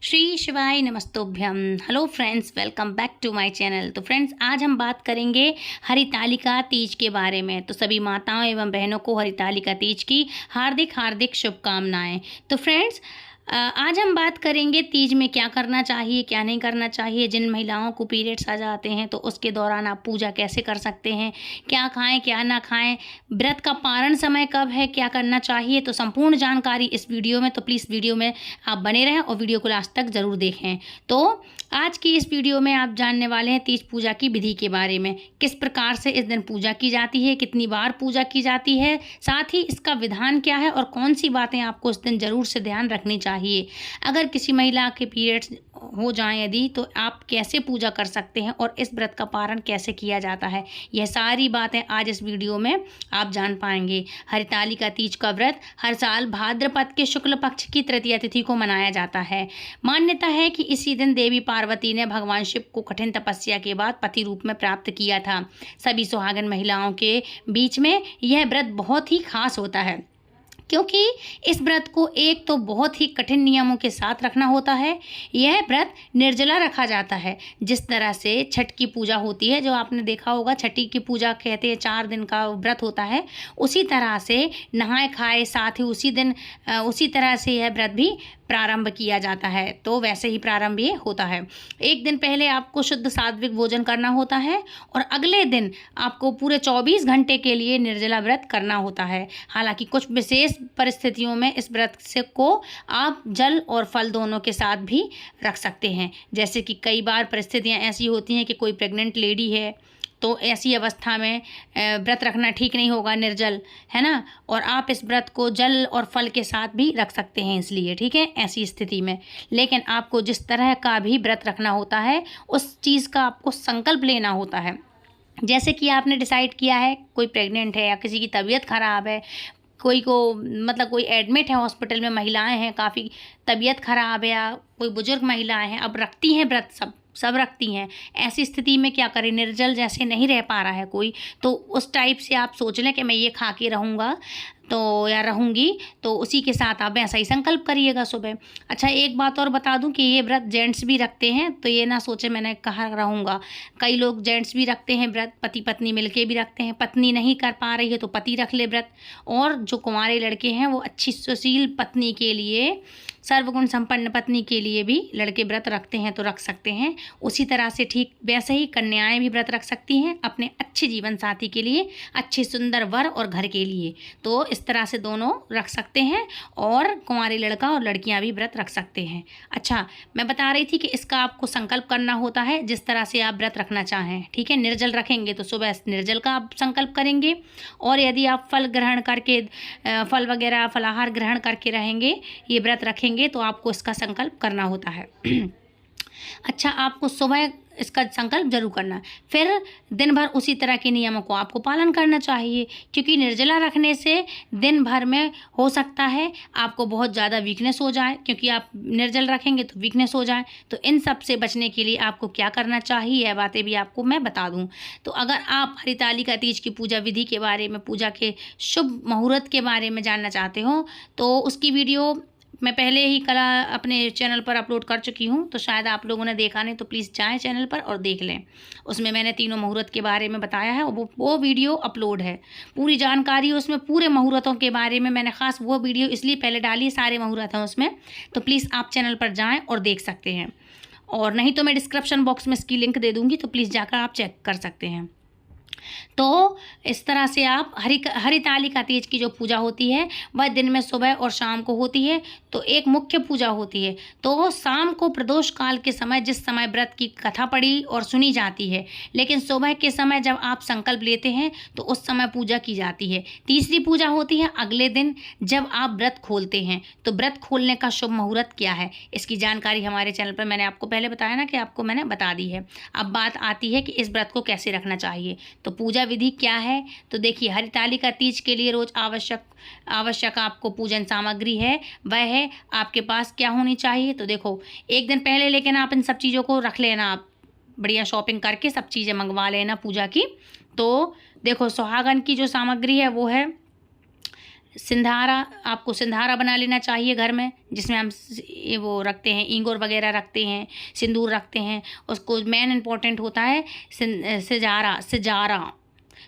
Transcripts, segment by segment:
श्री शिवाय नमस्तोभ्यम। Hello friends, welcome back to my channel. तो फ्रेंड्स, आज हम बात करेंगे हरितालिका तीज के बारे में। तो सभी माताओं एवं बहनों को हरितालिका तीज की हार्दिक हार्दिक शुभकामनाएं। तो फ्रेंड्स, आज हम बात करेंगे तीज में क्या करना चाहिए, क्या नहीं करना चाहिए। जिन महिलाओं को पीरियड्स आ जाते हैं तो उसके दौरान आप पूजा कैसे कर सकते हैं, क्या खाएं क्या ना खाएं, व्रत का पारण समय कब है, क्या करना चाहिए। तो संपूर्ण जानकारी इस वीडियो में, तो प्लीज़ वीडियो में आप बने रहें और वीडियो को लास्ट तक ज़रूर देखें। तो आज की इस वीडियो में आप जानने वाले हैं तीज पूजा की विधि के बारे में, किस प्रकार से इस दिन पूजा की जाती है, कितनी बार पूजा की जाती है, साथ ही इसका विधान क्या है और कौन सी बातें आपको इस दिन ज़रूर से ध्यान रखनी चाहिए। अगर किसी महिला के पीरियड्स हो जाएं यदि, तो आप कैसे पूजा कर सकते हैं और इस व्रत का पारण कैसे किया जाता है, यह सारी बातें आज इस वीडियो में आप जान पाएंगे। हरितालिका तीज का व्रत हर साल भाद्रपद के शुक्ल पक्ष की तृतीया तिथि को मनाया जाता है। मान्यता है कि इसी दिन देवी पार्वती ने भगवान शिव को कठिन तपस्या के बाद पति रूप में प्राप्त किया था। सभी सुहागन महिलाओं के बीच में यह व्रत बहुत ही खास होता है, क्योंकि इस व्रत को एक तो बहुत ही कठिन नियमों के साथ रखना होता है। यह व्रत निर्जला रखा जाता है। जिस तरह से छठ की पूजा होती है, जो आपने देखा होगा, छठी की पूजा कहते हैं 4 दिन का व्रत होता है, उसी तरह से नहाए खाए साथ ही उसी दिन उसी तरह से यह व्रत भी प्रारंभ किया जाता है। तो वैसे ही प्रारंभ ये होता है। एक दिन पहले आपको शुद्ध सात्विक भोजन करना होता है और अगले दिन आपको पूरे 24 घंटे के लिए निर्जला व्रत करना होता है। हालांकि कुछ विशेष परिस्थितियों में इस व्रत से को आप जल और फल दोनों के साथ भी रख सकते हैं। जैसे कि कई बार परिस्थितियां ऐसी होती हैं कि कोई प्रेग्नेंट लेडी है, तो ऐसी अवस्था में व्रत रखना ठीक नहीं होगा, निर्जल है ना, और आप इस व्रत को जल और फल के साथ भी रख सकते हैं इसलिए, ठीक है, ऐसी स्थिति में। लेकिन आपको जिस तरह का भी व्रत रखना होता है उस चीज़ का आपको संकल्प लेना होता है। जैसे कि आपने डिसाइड किया है, कोई प्रेग्नेंट है या किसी की तबीयत ख़राब है, कोई को मतलब कोई एडमिट है हॉस्पिटल में, महिलाएं हैं काफ़ी तबीयत ख़राब है, या कोई बुजुर्ग महिलाएं हैं, अब रखती हैं व्रत, सब रखती हैं। ऐसी स्थिति में क्या करें, निर्जल जैसे नहीं रह पा रहा है कोई, तो उस टाइप से आप सोच लें कि मैं ये खा के रहूँगा तो या रहूँगी, तो उसी के साथ आप ऐसा ही संकल्प करिएगा सुबह। अच्छा, एक बात और बता दूं कि ये व्रत जेंट्स भी रखते हैं, तो ये ना सोचे मैंने कहा रहूँगा। कई लोग जेंट्स भी रखते हैं व्रत, पति पत्नी मिलके भी रखते हैं। पत्नी नहीं कर पा रही है तो पति रख ले व्रत, और जो कुंवारे लड़के हैं वो अच्छी सुशील पत्नी के लिए, सर्वगुण संपन्न पत्नी के लिए भी लड़के व्रत रखते हैं तो रख सकते हैं। उसी तरह से ठीक वैसे ही कन्याएं भी व्रत रख सकती हैं अपने अच्छे जीवन साथी के लिए, अच्छे सुंदर वर और घर के लिए। तो इस तरह से दोनों रख सकते हैं, और कुंवारे लड़का और लड़कियां भी व्रत रख सकते हैं। अच्छा, मैं बता रही थी कि इसका आपको संकल्प करना होता है जिस तरह से आप व्रत रखना चाहें, ठीक है। निर्जल रखेंगे तो सुबह निर्जल का आप संकल्प करेंगे, और यदि आप फल ग्रहण करके, फल वगैरह फलाहार ग्रहण करके रहेंगे, ये व्रत रखेंगे, तो आपको इसका संकल्प करना होता है। अच्छा, आपको सुबह इसका संकल्प जरूर करना, फिर दिन भर उसी तरह के नियमों को आपको पालन करना चाहिए, क्योंकि निर्जला रखने से दिन भर में हो सकता है आपको बहुत ज़्यादा वीकनेस हो जाए, क्योंकि आप निर्जल रखेंगे तो वीकनेस हो जाए। तो इन सब से बचने के लिए आपको क्या करना चाहिए, यह बातें भी आपको मैं बता दूं। तो अगर आप हरितालिका तीज की पूजा विधि के बारे में, पूजा के शुभ मुहूर्त के बारे में जानना चाहते हो, तो उसकी वीडियो मैं पहले ही कला अपने चैनल पर अपलोड कर चुकी हूँ, तो शायद आप लोगों ने देखा नहीं, तो प्लीज़ जाएं चैनल पर और देख लें। उसमें मैंने तीनों मुहूर्त के बारे में बताया है, और वो वीडियो अपलोड है, पूरी जानकारी उसमें, पूरे मुहूर्तों के बारे में मैंने खास वो वीडियो इसलिए पहले डाली, सारे मुहूर्त हैं उसमें। तो प्लीज़ आप चैनल पर जाएँ और देख सकते हैं, और नहीं तो मैं डिस्क्रिप्शन बॉक्स में इसकी लिंक दे दूँगी, तो प्लीज़ जाकर आप चेक कर सकते हैं। तो इस तरह से आप हरितालिका तीज की जो पूजा होती है वह दिन में सुबह और शाम को होती है। तो एक मुख्य पूजा होती है, तो शाम को प्रदोष काल के समय, जिस समय व्रत की कथा पढ़ी और सुनी जाती है, लेकिन सुबह के समय जब आप संकल्प लेते हैं तो उस समय पूजा की जाती है। तीसरी पूजा होती है अगले दिन जब आप व्रत खोलते हैं। तो व्रत खोलने का शुभ मुहूर्त क्या है, इसकी जानकारी हमारे चैनल पर मैंने आपको पहले बताया ना, कि आपको मैंने बता दी है। अब बात आती है कि इस व्रत को कैसे रखना चाहिए। तो पूजा विधि क्या है, तो देखिए, हरितालिका तीज के लिए रोज आवश्यक आपको पूजन सामग्री है, वह है आपके पास क्या होनी चाहिए। तो देखो, एक दिन पहले लेकिन आप इन सब चीज़ों को रख लेना, आप बढ़िया शॉपिंग करके सब चीज़ें मंगवा लेना पूजा की। तो देखो, सुहागन की जो सामग्री है वो है सिंधारा, आपको सिंधारा बना लेना चाहिए घर में, जिसमें हम ये वो रखते हैं, इंगूर वगैरह रखते हैं, सिंदूर रखते हैं। उसको मेन इम्पोर्टेंट होता है सिजारा, सिजारा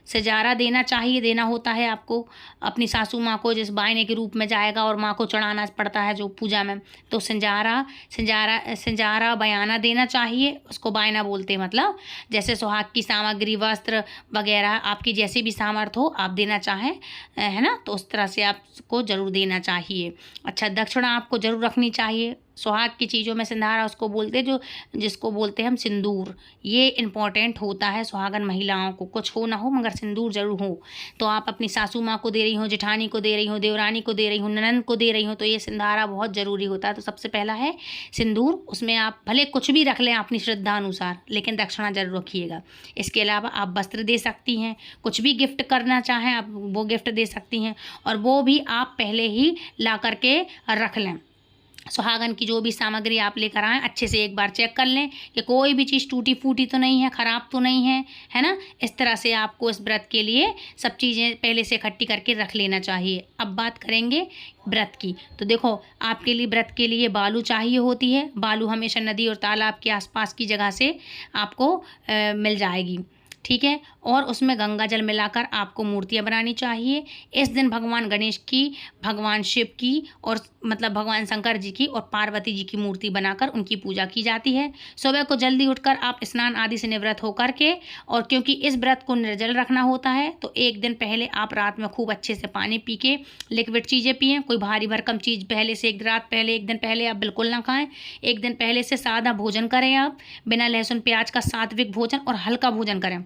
सजारा देना चाहिए, देना होता है आपको अपनी सासू माँ को, जिस बायने के रूप में जाएगा और माँ को चढ़ाना पड़ता है जो पूजा में। तो सिंजारा बयाना देना चाहिए, उसको बायना बोलते हैं। मतलब जैसे सुहाग की सामग्री, वस्त्र वगैरह, आपकी जैसी भी सामर्थ्य हो आप देना चाहें, है ना, तो उस तरह से आपको ज़रूर देना चाहिए। अच्छा, दक्षिणा आपको ज़रूर रखनी चाहिए। सुहाग की चीज़ों में सिंधारा उसको बोलते हैं जो जिसको बोलते हैं हम सिंदूर। ये इम्पॉर्टेंट होता है सुहागन महिलाओं को, कुछ हो ना हो मगर सिंदूर जरूर हो। तो आप अपनी सासू माँ को दे रही हो, जेठानी को दे रही हो, देवरानी को दे रही हो, ननंद को दे रही हो, तो ये सिंधारा बहुत ज़रूरी होता है। तो सबसे पहला है सिंदूर, उसमें आप भले कुछ भी रख लें अपनी श्रद्धा अनुसार, लेकिन दक्षिणा जरूर रखिएगा। इसके अलावा आप वस्त्र दे सकती हैं, कुछ भी गिफ्ट करना चाहें आप वो गिफ्ट दे सकती हैं, और वो भी आप पहले ही ला करके रख लें। सुहागन की जो भी सामग्री आप लेकर आएँ, अच्छे से एक बार चेक कर लें कि कोई भी चीज़ टूटी फूटी तो नहीं है, ख़राब तो नहीं है, है ना। इस तरह से आपको इस व्रत के लिए सब चीज़ें पहले से इकट्ठी करके रख लेना चाहिए। अब बात करेंगे व्रत की। तो देखो, आपके लिए व्रत के लिए बालू चाहिए होती है। बालू हमेशा नदी और तालाब के आसपास की जगह से आपको मिल जाएगी, ठीक है। और उसमें गंगा जल मिलाकर आपको मूर्तियाँ बनानी चाहिए। इस दिन भगवान गणेश की, भगवान शिव की, और मतलब भगवान शंकर जी की और पार्वती जी की मूर्ति बनाकर उनकी पूजा की जाती है। सुबह को जल्दी उठकर आप स्नान आदि से निवृत्त होकर के, और क्योंकि इस व्रत को निर्जल रखना होता है, तो एक दिन पहले आप रात में खूब अच्छे से पानी पी के लिक्विड चीज़ें पिएँ। कोई भारी भरकम चीज़ पहले से एक दिन पहले आप बिल्कुल ना खाएँ। एक दिन पहले से सादा भोजन करें आप, बिना लहसुन प्याज का सात्विक भोजन और हल्का भोजन करें,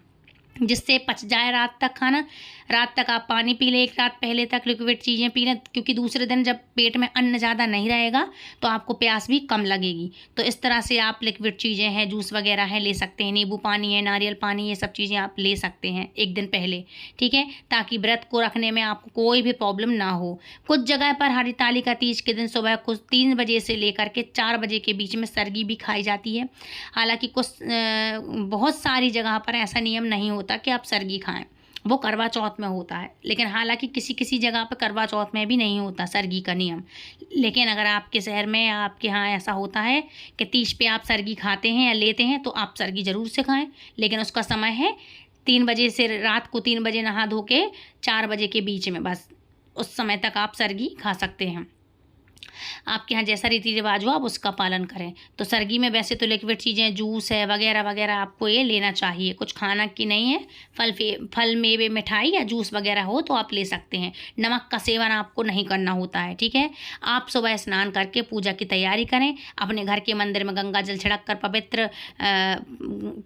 जिससे पच जाए रात तक खाना। रात तक आप पानी पी लें, एक रात पहले तक लिक्विड चीज़ें पी लें, क्योंकि दूसरे दिन जब पेट में अन्न ज़्यादा नहीं रहेगा तो आपको प्यास भी कम लगेगी। तो इस तरह से आप लिक्विड चीज़ें हैं, जूस वगैरह हैं, ले सकते हैं, नींबू पानी है, नारियल पानी, ये सब चीज़ें आप ले सकते हैं एक दिन पहले, ठीक है, ताकि व्रत को रखने में आपको कोई भी प्रॉब्लम ना हो। कुछ जगह पर हरितालिका तीज के दिन सुबह कुछ 3 बजे से लेकर के 4 बजे के बीच में सरगी भी खाई जाती है। हालांकि कुछ बहुत सारी जगह पर ऐसा नियम नहीं होता कि आप सरगी खाएं, वो करवा चौथ में होता है। लेकिन हालांकि किसी किसी जगह पर करवा चौथ में भी नहीं होता सरगी का नियम। लेकिन अगर आपके शहर में या आपके यहाँ ऐसा होता है कि तीज पे आप सरगी खाते हैं या लेते हैं, तो आप सरगी ज़रूर से खाएं, लेकिन उसका समय है 3 बजे से, रात को 3 बजे नहा धो के 4 बजे के बीच में, बस उस समय तक आप सरगी खा सकते हैं। आपके यहाँ जैसा रीति रिवाज हो आप उसका पालन करें। तो सरगी में वैसे तो लिक्विड चीज़ें, जूस है वगैरह वगैरह आपको ये लेना चाहिए, कुछ खाना की नहीं है। फल मेवे मिठाई या जूस वगैरह हो तो आप ले सकते हैं। नमक का सेवन आपको नहीं करना होता है, ठीक है। आप सुबह स्नान करके पूजा की तैयारी करें, अपने घर के मंदिर में गंगा जल छिड़क कर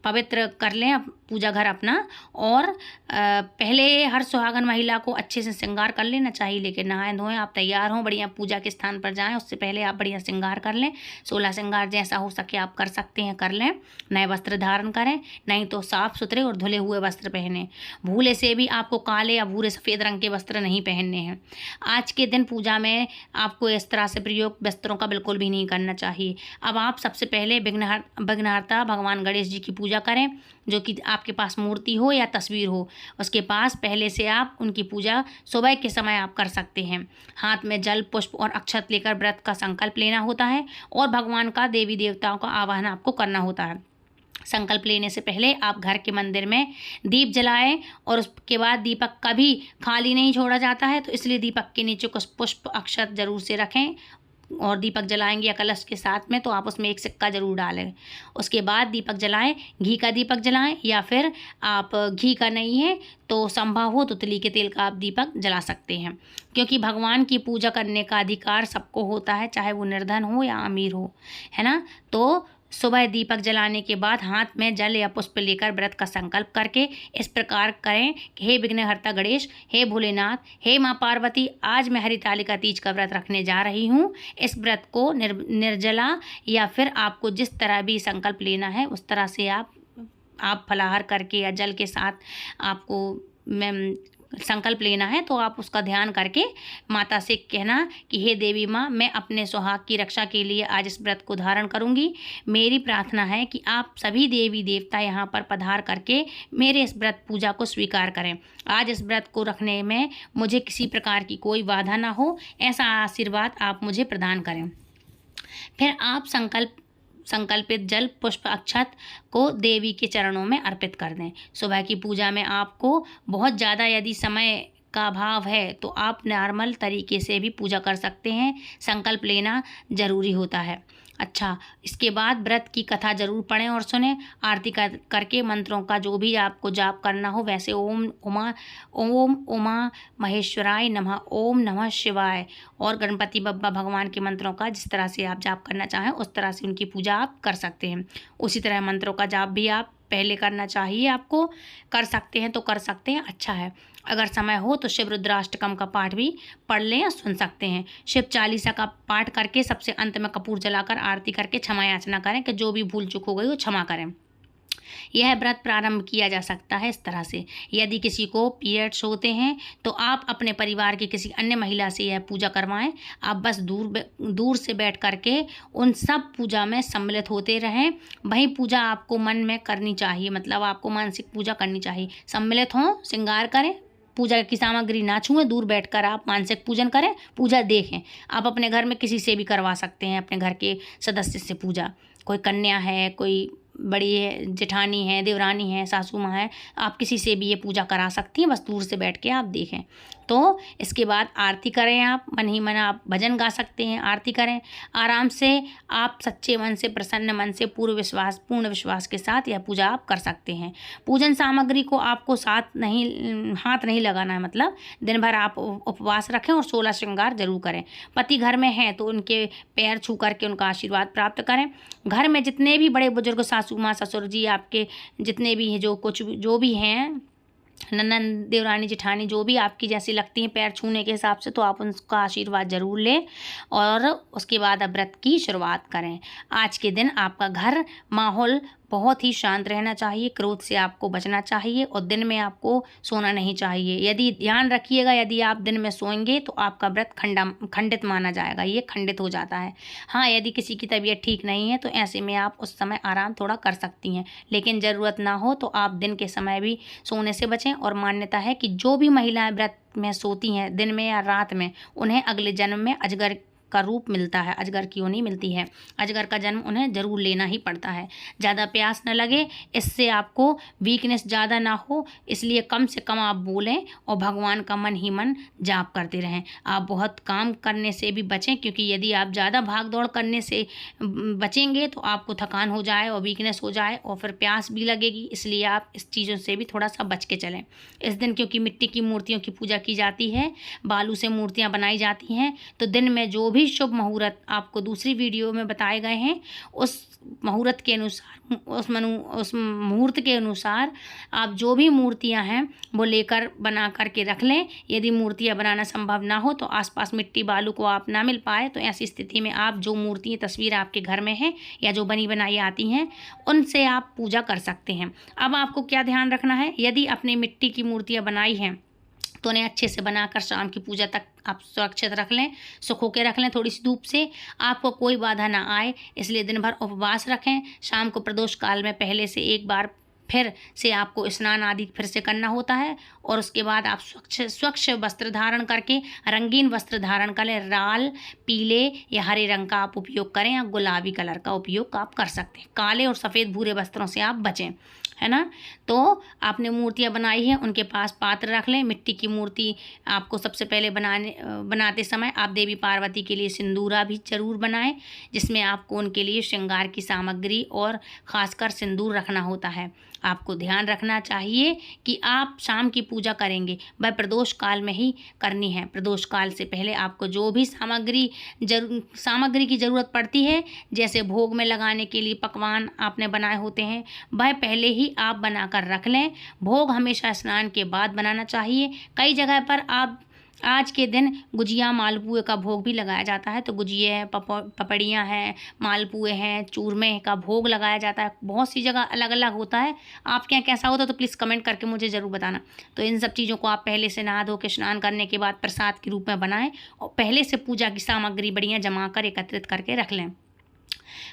पवित्र कर लें पूजा घर अपना। और पहले हर सुहागन महिला को अच्छे से श्रृंगार कर लेना चाहिए, लेकिन नहाए धोएं आप तैयार हों, बढ़िया पूजा के स्थान पर जाएं, उससे पहले आप बढ़िया श्रृंगार कर लें। 16 श्रृंगार जैसा हो सके आप कर सकते हैं, कर लें। नए वस्त्र धारण करें, नहीं तो साफ सुथरे और धुले हुए वस्त्र पहने। भूले से भी आपको काले या भूरे सफ़ेद रंग के वस्त्र नहीं पहनने हैं। आज के दिन पूजा में आपको इस तरह से प्रयोग वस्त्रों का बिल्कुल भी नहीं करना चाहिए। अब आप सबसे पहले विघ्नहर्ता भगवान गणेश जी की पूजा करें, जो कि आपके पास मूर्ति हो या तस्वीर हो, उसके पास पहले से आप उनकी पूजा सुबह के समय आप कर सकते हैं। हाथ में जल, पुष्प और अक्षत लेकर व्रत का संकल्प लेना होता है, और भगवान का, देवी देवताओं का आवाहन आपको करना होता है। संकल्प लेने से पहले आप घर के मंदिर में दीप जलाएं, और उसके बाद दीपक कभी खाली नहीं छोड़ा जाता है, तो इसलिए दीपक के नीचे कुछ पुष्प अक्षत जरूर से रखें। और दीपक जलाएंगे या कलश के साथ में, तो आप उसमें एक सिक्का जरूर डालें। उसके बाद दीपक जलाएं, घी का दीपक जलाएं, या फिर आप घी का नहीं है तो संभव हो तो तिली के तेल का आप दीपक जला सकते हैं, क्योंकि भगवान की पूजा करने का अधिकार सबको होता है, चाहे वो निर्धन हो या अमीर हो, है ना। तो सुबह दीपक जलाने के बाद हाथ में जल या पुष्प लेकर व्रत का संकल्प करके इस प्रकार करें कि हे विघ्नहर्ता गणेश, हे भोलेनाथ, हे माँ पार्वती, आज मैं हरितालिका तीज का व्रत रखने जा रही हूँ। इस व्रत को निर्जला या फिर आपको जिस तरह भी संकल्प लेना है उस तरह से आप फलाहार करके या जल के साथ आपको मैं संकल्प लेना है तो आप उसका ध्यान करके माता से कहना कि हे देवी माँ, मैं अपने सुहाग की रक्षा के लिए आज इस व्रत को धारण करूँगी। मेरी प्रार्थना है कि आप सभी देवी देवता यहाँ पर पधार करके मेरे इस व्रत पूजा को स्वीकार करें। आज इस व्रत को रखने में मुझे किसी प्रकार की कोई बाधा ना हो, ऐसा आशीर्वाद आप मुझे प्रदान करें। फिर आप संकल्पित जल, पुष्प, अक्षत को देवी के चरणों में अर्पित कर दें। सुबह की पूजा में आपको बहुत ज़्यादा यदि समय का अभाव है तो आप नॉर्मल तरीके से भी पूजा कर सकते हैं। संकल्प लेना जरूरी होता है। अच्छा, इसके बाद व्रत की कथा जरूर पढ़ें और सुनें। आरती करके मंत्रों का जो भी आपको जाप करना हो, वैसे ओम उमा महेश्वराय नमः, ओम नमः शिवाय और गणपति बप्पा भगवान के मंत्रों का जिस तरह से आप जाप करना चाहें उस तरह से उनकी पूजा आप कर सकते हैं। उसी तरह मंत्रों का जाप भी आप पहले करना चाहिए, आपको कर सकते हैं तो कर सकते हैं, अच्छा है। अगर समय हो तो शिव रुद्राष्टकम का पाठ भी पढ़ लें या सुन सकते हैं। शिव चालीसा का पाठ करके सबसे अंत में कपूर जलाकर आरती करके क्षमा याचना करें कि जो भी भूल चूक हो गई वो क्षमा करें। यह व्रत प्रारंभ किया जा सकता है इस तरह से। यदि किसी को पीरियड्स होते हैं तो आप अपने परिवार की किसी अन्य महिला से यह पूजा करवाएं। आप बस दूर से बैठ करके उन सब पूजा में सम्मिलित होते रहें। वही पूजा आपको मन में करनी चाहिए, मतलब आपको मानसिक पूजा करनी चाहिए। सम्मिलित हों, श्रृंगार करें, पूजा की सामग्री ना छुएं, दूर बैठकर आप मानसिक पूजन करें, पूजा देखें। आप अपने घर में किसी से भी करवा सकते हैं, अपने घर के सदस्य से पूजा। कोई कन्या है, कोई बड़ी है, जेठानी है, देवरानी है, सासू माँ है, आप किसी से भी ये पूजा करा सकती हैं। बस दूर से बैठ के आप देखें। तो इसके बाद आरती करें। आप मन ही मन आप भजन गा सकते हैं, आरती करें आराम से। आप सच्चे मन से, प्रसन्न मन से, पूर्ण विश्वास के साथ यह पूजा आप कर सकते हैं। पूजन सामग्री को आपको हाथ नहीं लगाना है, मतलब दिन भर आप उपवास रखें और 16 श्रृंगार जरूर करें। पति घर में हैं तो उनके पैर छू करके उनका आशीर्वाद प्राप्त करें। घर में जितने भी बड़े बुजुर्ग, सासू माँ, ससुर जी, आपके जितने भी हैं, जो भी हैं, ननंद, देवरानी, जेठानी, जो भी आपकी जैसी लगती हैं पैर छूने के हिसाब से, तो आप उनका आशीर्वाद जरूर लें और उसके बाद अब व्रत की शुरुआत करें। आज के दिन आपका घर माहौल बहुत ही शांत रहना चाहिए। क्रोध से आपको बचना चाहिए और दिन में आपको सोना नहीं चाहिए। यदि ध्यान रखिएगा, यदि आप दिन में सोएंगे तो आपका व्रत खंडित माना जाएगा, ये खंडित हो जाता है। हाँ, यदि किसी की तबीयत ठीक नहीं है तो ऐसे में आप उस समय आराम थोड़ा कर सकती हैं, लेकिन ज़रूरत ना हो तो आप दिन के समय भी सोने से बचें। और मान्यता है कि जो भी महिलाएं व्रत में सोती हैं दिन में या रात में, उन्हें अगले जन्म में अजगर का रूप मिलता है, अजगर की योनि मिलती है। अजगर का जन्म उन्हें जरूर लेना ही पड़ता है। ज़्यादा प्यास न लगे, इससे आपको वीकनेस ज़्यादा ना हो, इसलिए कम से कम आप बोलें और भगवान का मन ही मन जाप करते रहें। आप बहुत काम करने से भी बचें, क्योंकि यदि आप ज़्यादा भाग दौड़ करने से बचेंगे तो आपको थकान हो जाए और वीकनेस हो जाए और फिर प्यास भी लगेगी। इसलिए आप इस चीज़ों से भी थोड़ा सा बच के चलें इस दिन, क्योंकि मिट्टी की मूर्तियों की पूजा की जाती है, बालू से मूर्तियाँ बनाई जाती हैं। तो दिन में जो भी शुभ मुहूर्त आपको दूसरी वीडियो में बताए गए हैं, उस मुहूर्त के अनुसार, उस मुहूर्त के अनुसार आप जो भी मूर्तियां हैं वो लेकर बना करके रख लें। यदि मूर्तियां बनाना संभव ना हो तो आसपास मिट्टी बालू को आप ना मिल पाए तो ऐसी स्थिति में आप जो मूर्तियाँ, तस्वीर आपके घर में हैं या जो बनी बनाई आती हैं, उनसे आप पूजा कर सकते हैं। अब आपको क्या ध्यान रखना है, यदि अपने मिट्टी की मूर्तियाँ बनाई हैं तो उन्हें अच्छे से बनाकर शाम की पूजा तक आप सुरक्षित रख लें, सुखो के रख लें, थोड़ी सी धूप से आपको कोई बाधा ना आए। इसलिए दिन भर उपवास रखें। शाम को प्रदोष काल में पहले से एक बार फिर से आपको स्नान आदि फिर से करना होता है और उसके बाद आप स्वच्छ वस्त्र धारण करके, रंगीन वस्त्र धारण करें। लाल, पीले या हरे रंग का आप उपयोग करें या गुलाबी कलर का उपयोग आप कर सकते हैं। काले और सफ़ेद भूरे वस्त्रों से आप बचें, है ना। तो आपने मूर्तियाँ बनाई हैं, उनके पास पात्र रख लें। मिट्टी की मूर्ति आपको सबसे पहले बनाते समय आप देवी पार्वती के लिए सिंदूरा भी जरूर बनाएं, जिसमें आपको उनके लिए श्रृंगार की सामग्री और ख़ासकर सिंदूर रखना होता है। आपको ध्यान रखना चाहिए कि आप शाम की पूजा करेंगे वह प्रदोष काल में ही करनी है। प्रदोष काल से पहले आपको जो भी सामग्री की ज़रूरत पड़ती है, जैसे भोग में लगाने के लिए पकवान आपने बनाए होते हैं, वह पहले ही आप बनाकर रख लें। भोग हमेशा स्नान के बाद बनाना चाहिए। कई जगह पर आप आज के दिन गुजिया मालपुए का भोग भी लगाया जाता है। तो गुजिया, पपड़ियाँ हैं, मालपुए हैं, चूरमे का भोग लगाया जाता है। बहुत सी जगह अलग अलग होता है। आपके यहाँ कैसा होता है तो प्लीज़ कमेंट करके मुझे ज़रूर बताना। तो इन सब चीज़ों को आप पहले से नहा धो के स्नान करने के बाद प्रसाद के रूप में बनाएं और पहले से पूजा की सामग्री बढ़िया जमा कर एकत्रित करके रख लें।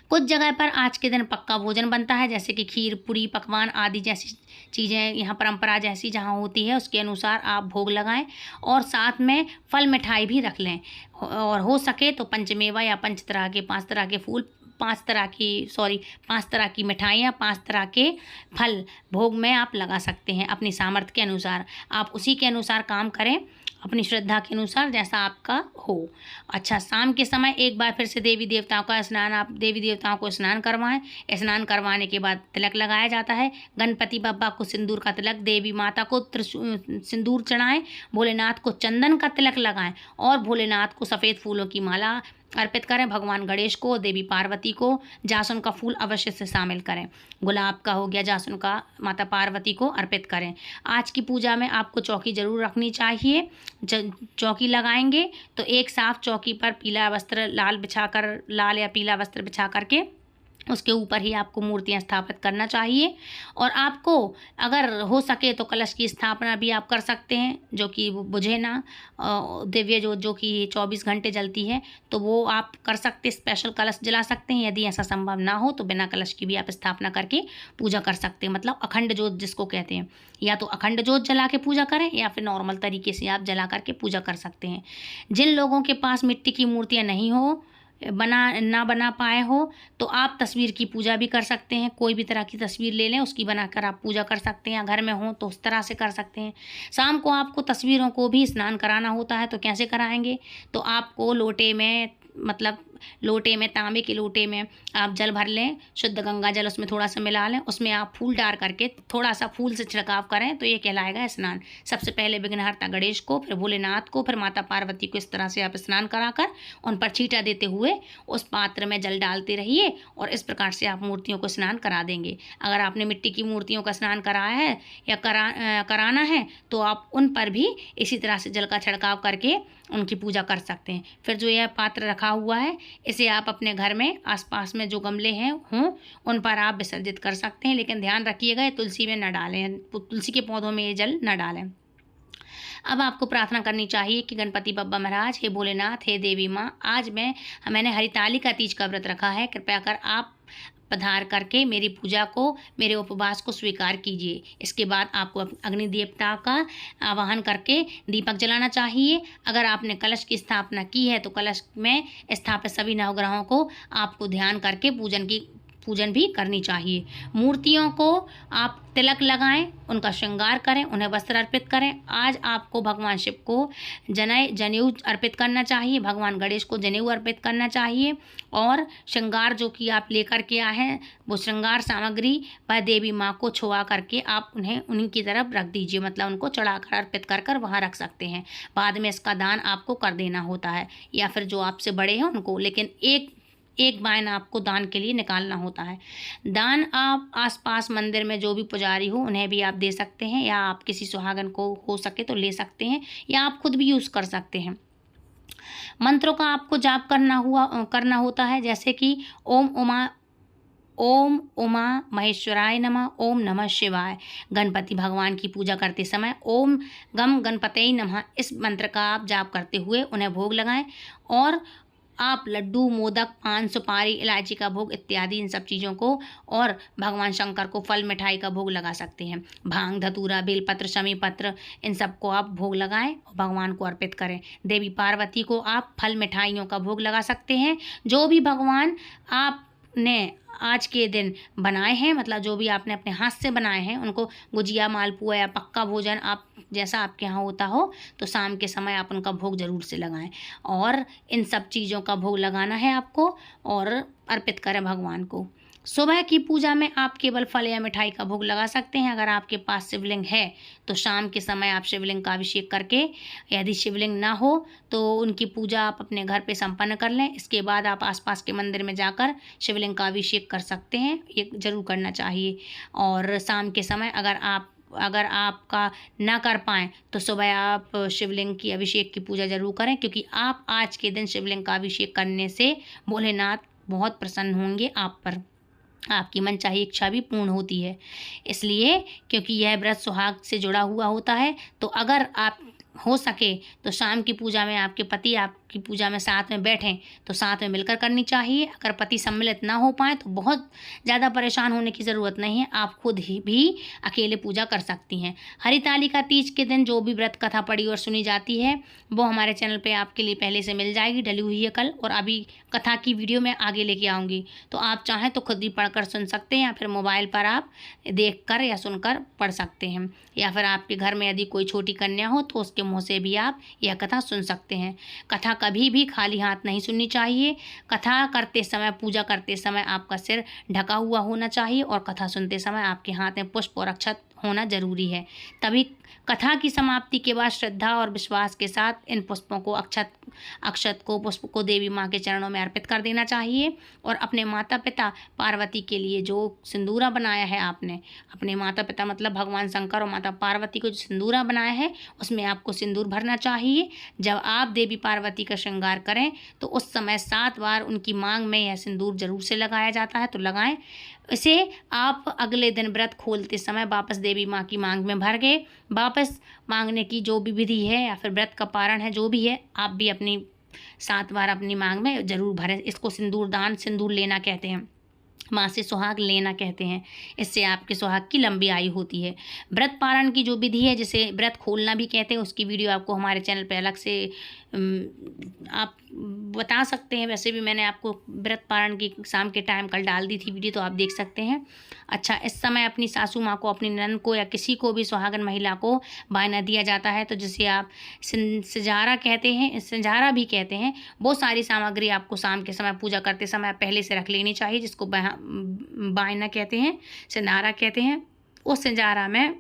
कुछ जगह पर आज के दिन पक्का भोजन बनता है, जैसे कि खीर, पूरी, पकवान आदि जैसी चीज़ें यहाँ परंपरा जैसी जहाँ होती है उसके अनुसार आप भोग लगाएं और साथ में फल मिठाई भी रख लें। और हो सके तो पंचमेवा या पाँच तरह के फूल, पांच तरह की मिठाइयाँ, 5 तरह के फल भोग में आप लगा सकते हैं अपनी सामर्थ्य के अनुसार। आप उसी के अनुसार काम करें, अपनी श्रद्धा के अनुसार जैसा आपका हो। अच्छा, शाम के समय एक बार फिर से देवी देवताओं को स्नान करवाएं। स्नान करवाने के बाद तिलक लगाया जाता है। गणपति बप्पा को सिंदूर का तिलक, देवी माता को सिंदूर चढ़ाएं, भोलेनाथ को चंदन का तिलक लगाएं और भोलेनाथ को सफ़ेद फूलों की माला अर्पित करें। भगवान गणेश को, देवी पार्वती को जासुन का फूल अवश्य से शामिल करें। गुलाब का हो गया, जासुन का माता पार्वती को अर्पित करें। आज की पूजा में आपको चौकी जरूर रखनी चाहिए। चौकी लगाएंगे तो एक साफ चौकी पर लाल या पीला वस्त्र बिछा करके उसके ऊपर ही आपको मूर्तियां स्थापित करना चाहिए। और आपको अगर हो सके तो कलश की स्थापना भी आप कर सकते हैं, जो कि बुझे ना, दिव्य जो कि 24 घंटे जलती है, तो वो आप कर सकते, स्पेशल कलश जला सकते हैं। यदि ऐसा संभव ना हो तो बिना कलश की भी आप स्थापना करके पूजा कर सकते हैं। मतलब अखंड ज्योत जिसको कहते हैं, या तो अखंड ज्योत जला के पूजा करें या फिर नॉर्मल तरीके से आप जला करके पूजा कर सकते हैं। जिन लोगों के पास मिट्टी की मूर्तियाँ नहीं हो, बना पाए हो, तो आप तस्वीर की पूजा भी कर सकते हैं। कोई भी तरह की तस्वीर ले लें, उसकी बनाकर आप पूजा कर सकते हैं। घर में हो तो उस तरह से कर सकते हैं। शाम को आपको तस्वीरों को भी स्नान कराना होता है, तो कैसे कराएंगे? तो आपको लोटे में तांबे के लोटे में आप जल भर लें, शुद्ध गंगा जल उसमें थोड़ा सा मिला लें, उसमें आप फूल डाल करके थोड़ा सा फूल से छिड़काव करें, तो ये कहलाएगा स्नान। सबसे पहले विघ्नहर्ता गणेश को, फिर भोलेनाथ को, फिर माता पार्वती को, इस तरह से आप स्नान कराकर उन पर छींटा देते हुए उस पात्र में जल डालते रहिए और इस प्रकार से आप मूर्तियों को स्नान करा देंगे। अगर आपने मिट्टी की मूर्तियों का स्नान कराया है या कराना है तो आप उन पर भी इसी तरह से जल का छिड़काव करके उनकी पूजा कर सकते हैं। फिर जो यह पात्र रखा हुआ है, इसे आप अपने घर में आसपास में जो गमले हों उन पर आप विसर्जित कर सकते हैं, लेकिन ध्यान रखिएगा तुलसी में न डालें, तुलसी के पौधों में ये जल न डालें। अब आपको प्रार्थना करनी चाहिए कि गणपति बप्पा महाराज, हे भोलेनाथ, हे देवी माँ, आज मैंने हरितालिका तीज का व्रत रखा है, कृपया कर आप पधार करके मेरी पूजा को, मेरे उपवास को स्वीकार कीजिए। इसके बाद आपको अग्नि देवता का आवाहन करके दीपक जलाना चाहिए। अगर आपने कलश की स्थापना की है तो कलश में स्थापित सभी नवग्रहों को आपको ध्यान करके पूजन भी करनी चाहिए। मूर्तियों को आप तिलक लगाएं, उनका श्रृंगार करें, उन्हें वस्त्र अर्पित करें। आज आपको भगवान शिव को जनेऊ अर्पित करना चाहिए, भगवान गणेश को जनेऊ अर्पित करना चाहिए और श्रृंगार जो कि आप लेकर के आए हैं वो श्रृंगार सामग्री वह देवी माँ को छुआ करके आप उन्हीं की तरफ रख दीजिए। मतलब उनको चढ़ाकर अर्पित कर वहाँ रख सकते हैं। बाद में इसका दान आपको कर देना होता है या फिर जो आपसे बड़े हैं उनको, लेकिन एक बाइन आपको दान के लिए निकालना होता है। दान आप आसपास मंदिर में जो भी पुजारी हो उन्हें भी आप दे सकते हैं, या आप किसी सुहागन को हो सके तो ले सकते हैं, या आप खुद भी यूज़ कर सकते हैं। मंत्रों का आपको जाप करना होता है, जैसे कि ओम उमा महेश्वराय नमः, ओम नमः शिवाय। गणपति भगवान की पूजा करते समय ओम गम गणपतये नमः इस मंत्र का आप जाप करते हुए उन्हें भोग लगाएं। और आप लड्डू, मोदक, पान, सुपारी, इलायची का भोग इत्यादि इन सब चीज़ों को और भगवान शंकर को फल मिठाई का भोग लगा सकते हैं। भांग, धतूरा, बेलपत्र, शमी पत्र, इन सब को आप भोग लगाएं और भगवान को अर्पित करें। देवी पार्वती को आप फल मिठाइयों का भोग लगा सकते हैं। जो भी भगवान आपने आज के दिन बनाए हैं, मतलब जो भी आपने अपने हाथ से बनाए हैं, उनको गुजिया, मालपुआ या पक्का भोजन आप जैसा आपके यहाँ होता हो तो शाम के समय आप उनका भोग जरूर से लगाएं। और इन सब चीज़ों का भोग लगाना है आपको और अर्पित करें भगवान को। सुबह की पूजा में आप केवल फल या मिठाई का भोग लगा सकते हैं। अगर आपके पास शिवलिंग है तो शाम के समय आप शिवलिंग का अभिषेक करके, यदि शिवलिंग ना हो तो उनकी पूजा आप अपने घर पे संपन्न कर लें। इसके बाद आप आसपास के मंदिर में जाकर शिवलिंग का अभिषेक कर सकते हैं, ये जरूर करना चाहिए। और शाम के समय अगर आप अगर आपका ना कर पाएँ तो सुबह आप शिवलिंग की अभिषेक की पूजा ज़रूर करें, क्योंकि आप आज के दिन शिवलिंग का अभिषेक करने से भोलेनाथ बहुत प्रसन्न होंगे आप पर। आपकी मनचाही इच्छा भी पूर्ण होती है। इसलिए क्योंकि यह व्रत सुहाग से जुड़ा हुआ होता है, तो अगर आप हो सके तो शाम की पूजा में आपके पति आपकी पूजा में साथ में बैठें तो साथ में मिलकर करनी चाहिए। अगर पति सम्मिलित ना हो पाएँ तो बहुत ज़्यादा परेशान होने की ज़रूरत नहीं है, आप खुद ही भी अकेले पूजा कर सकती हैं। हरितालिका तीज के दिन जो भी व्रत कथा पढ़ी और सुनी जाती है वो हमारे चैनल पे आपके लिए पहले से मिल जाएगी, डली हुई है कल, और अभी कथा की वीडियो मैं आगे लेके आऊँगी, तो आप चाहें तो खुद भी पढ़कर सुन सकते हैं या फिर मोबाइल पर आप देखकर या सुनकर पढ़ सकते हैं, या फिर आपके घर में यदि कोई छोटी कन्या हो तो उसके मुँह से भी आप यह कथा सुन सकते हैं। कथा कभी भी खाली हाथ नहीं सुननी चाहिए। कथा करते समय, पूजा करते समय आपका सिर ढका हुआ होना चाहिए और कथा सुनते समय आपके हाथ में पुष्प और अक्षत होना जरूरी है। तभी कथा की समाप्ति के बाद श्रद्धा और विश्वास के साथ इन पुष्पों को पुष्प को देवी माँ के चरणों में अर्पित कर देना चाहिए। और अपने माता पिता पार्वती के लिए जो सिंदूरा बनाया है आपने, अपने माता पिता मतलब भगवान शंकर और माता पार्वती को जो सिंदूरा बनाया है उसमें आपको सिंदूर भरना चाहिए। जब आप देवी पार्वती का श्रृंगार करें तो उस समय 7 बार उनकी मांग में यह सिंदूर जरूर से लगाया जाता है, तो लगाएं। इसे आप अगले दिन व्रत खोलते समय वापस देवी माँ की मांग में भर गए। वापस मांगने की जो भी विधि है या फिर व्रत का पारण है, जो भी है, आप भी अपनी 7 बार अपनी मांग में जरूर भरें। इसको सिंदूर दान, सिंदूर लेना कहते हैं, माँ से सुहाग लेना कहते हैं। इससे आपके सुहाग की लंबी आयु होती है। व्रत पारण की जो विधि है, जिसे व्रत खोलना भी कहते हैं, उसकी वीडियो आपको हमारे चैनल पे अलग से आप बता सकते हैं। वैसे भी मैंने आपको व्रत पारण की शाम के टाइम कल डाल दी थी वीडियो, तो आप देख सकते हैं। अच्छा, इस समय अपनी सासू माँ को, अपनी ननद को या किसी को भी सुहागन महिला को बायना दिया जाता है, तो जिसे आप सिंजारा कहते हैं, सिंजारा भी कहते हैं। वो सारी सामग्री आपको शाम के समय पूजा करते समय पहले से रख लेनी चाहिए, जिसको बायना कहते हैं, सिंधारा कहते हैं। उस सिंजारा में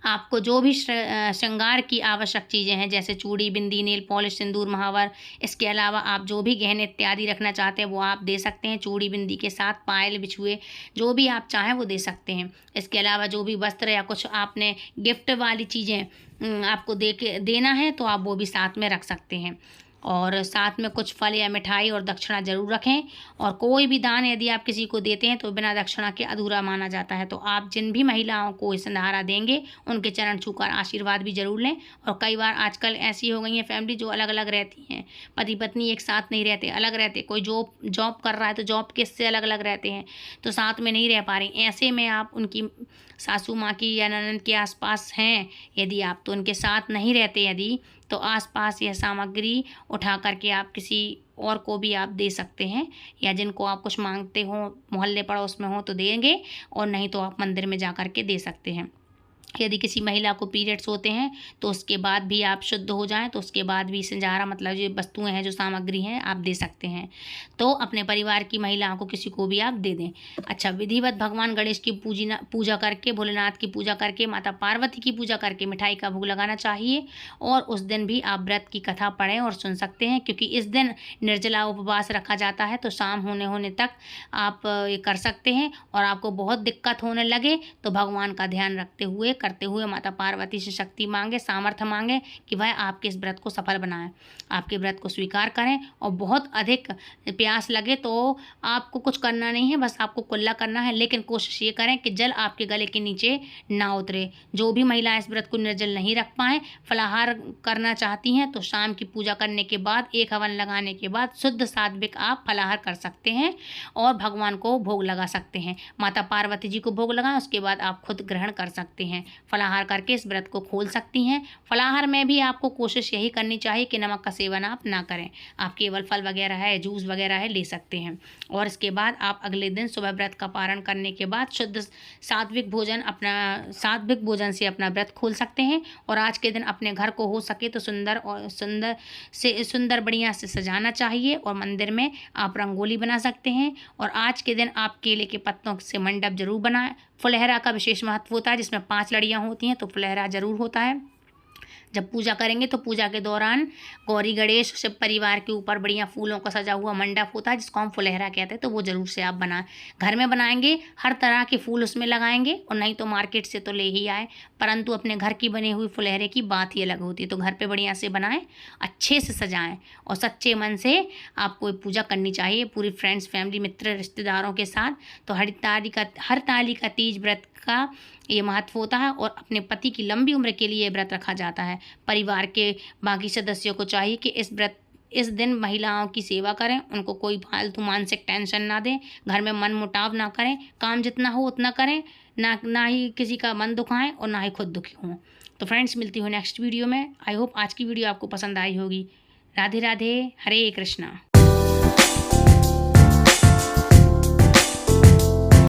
आपको जो भी श्रृंगार की आवश्यक चीज़ें हैं, जैसे चूड़ी, बिंदी, नेल पॉलिश, सिंदूर, महावर, इसके अलावा आप जो भी गहने इत्यादि रखना चाहते हैं वो आप दे सकते हैं। चूड़ी बिंदी के साथ पायल, बिछुए, जो भी आप चाहें वो दे सकते हैं। इसके अलावा जो भी वस्त्र या कुछ आपने गिफ्ट वाली चीज़ें आपको देना है तो आप वो भी साथ में रख सकते हैं। और साथ में कुछ फल या मिठाई और दक्षिणा जरूर रखें। और कोई भी दान यदि आप किसी को देते हैं तो बिना दक्षिणा के अधूरा माना जाता है। तो आप जिन भी महिलाओं को संधारा देंगे उनके चरण छूकर आशीर्वाद भी जरूर लें। और कई बार आजकल ऐसी हो गई है फैमिली जो अलग अलग रहती हैं, पति पत्नी एक साथ नहीं रहते, अलग रहते। कोई जॉब कर रहा है तो जॉब के से अलग अलग रहते हैं, तो साथ में नहीं रह पा रही। ऐसे में आप उनकी सासू माँ की या ननद के आसपास हैं यदि आप, तो उनके साथ नहीं रहते यदि, तो आसपास यह सामग्री उठा करके आप किसी और को भी आप दे सकते हैं, या जिनको आप कुछ मांगते हो, मोहल्ले पड़ोस में हो तो देंगे, और नहीं तो आप मंदिर में जा कर के दे सकते हैं। यदि किसी महिला को पीरियड्स होते हैं तो उसके बाद भी आप शुद्ध हो जाएं तो उसके बाद भी सिंजारा मतलब जो वस्तुएं हैं, जो सामग्री हैं, आप दे सकते हैं। तो अपने परिवार की महिलाओं को किसी को भी आप दे दें। अच्छा, विधिवत भगवान गणेश की पूजा करके, भोलेनाथ की पूजा करके, माता पार्वती की पूजा करके मिठाई का भोग लगाना चाहिए। और उस दिन भी आप व्रत की कथा पढ़ें और सुन सकते हैं, क्योंकि इस दिन निर्जला उपवास रखा जाता है। तो शाम होने तक आप ये कर सकते हैं। और आपको बहुत दिक्कत होने लगे तो भगवान का ध्यान रखते हुए, करते हुए माता पार्वती से शक्ति मांगे, सामर्थ्य मांगे कि वह आपके इस व्रत को सफल बनाएं, आपके व्रत को स्वीकार करें। और बहुत अधिक प्यास लगे तो आपको कुछ करना नहीं है, बस आपको कुल्ला करना है, लेकिन कोशिश ये करें कि जल आपके गले के नीचे ना उतरे। जो भी महिला इस व्रत को निर्जल नहीं रख पाएँ, फलाहार करना चाहती हैं, तो शाम की पूजा करने के बाद, एक हवन लगाने के बाद शुद्ध सात्विक आप फलाहार कर सकते हैं और भगवान को भोग लगा सकते हैं। माता पार्वती जी को भोग लगाएं, उसके बाद आप खुद ग्रहण कर सकते हैं। फलाहार करके इस व्रत को खोल सकती हैं। फलाहार में भी आपको कोशिश यही करनी चाहिए कि नमक का सेवन आप ना करें, आप केवल फल वगैरह है, जूस वगैरह है, ले सकते हैं। और इसके बाद आप अगले दिन सुबह व्रत का पारण करने के बाद शुद्ध सात्विक भोजन से अपना व्रत खोल सकते हैं। और आज के दिन अपने घर को हो सके तो सुंदर बढ़िया से सजाना चाहिए, और मंदिर में आप रंगोली बना सकते हैं। और आज के दिन आप केले के पत्तों से मंडप जरूर बनाएं। फुलहरा का विशेष महत्व होता है, जिसमें 5 लड़ियाँ होती हैं, तो फुलहरा जरूर होता है। जब पूजा करेंगे तो पूजा के दौरान गौरी गणेश शिव परिवार के ऊपर बढ़िया फूलों का सजा हुआ मंडप होता है जिसको हम फुलहरा कहते हैं, तो वो ज़रूर से आप बनाएं। घर में बनाएंगे, हर तरह के फूल उसमें लगाएंगे, और नहीं तो मार्केट से तो ले ही आए, परंतु अपने घर की बनी हुई फुलहरे की बात ही अलग होती है। तो घर पे बढ़िया से बनाएं, अच्छे से सजाएं और सच्चे मन से आपको पूजा करनी चाहिए पूरी फ्रेंड्स, फैमिली, मित्र, रिश्तेदारों के साथ। तो हरतालिका तीज व्रत का ये महत्व होता है और अपने पति की लंबी उम्र के लिए व्रत रखा जाता है। परिवार के बाकी सदस्यों को चाहिए कि इस दिन महिलाओं की सेवा करें, उनको कोई फालतू मानसिक टेंशन ना दें, घर में मन मुटाव ना करें, काम जितना हो उतना करें, ना ही किसी का मन दुखाएं और ना ही खुद दुखी हों। तो फ्रेंड्स, मिलती हूँ नेक्स्ट वीडियो में। आई होप आज की वीडियो आपको पसंद आई होगी। राधे राधे, हरे कृष्णा।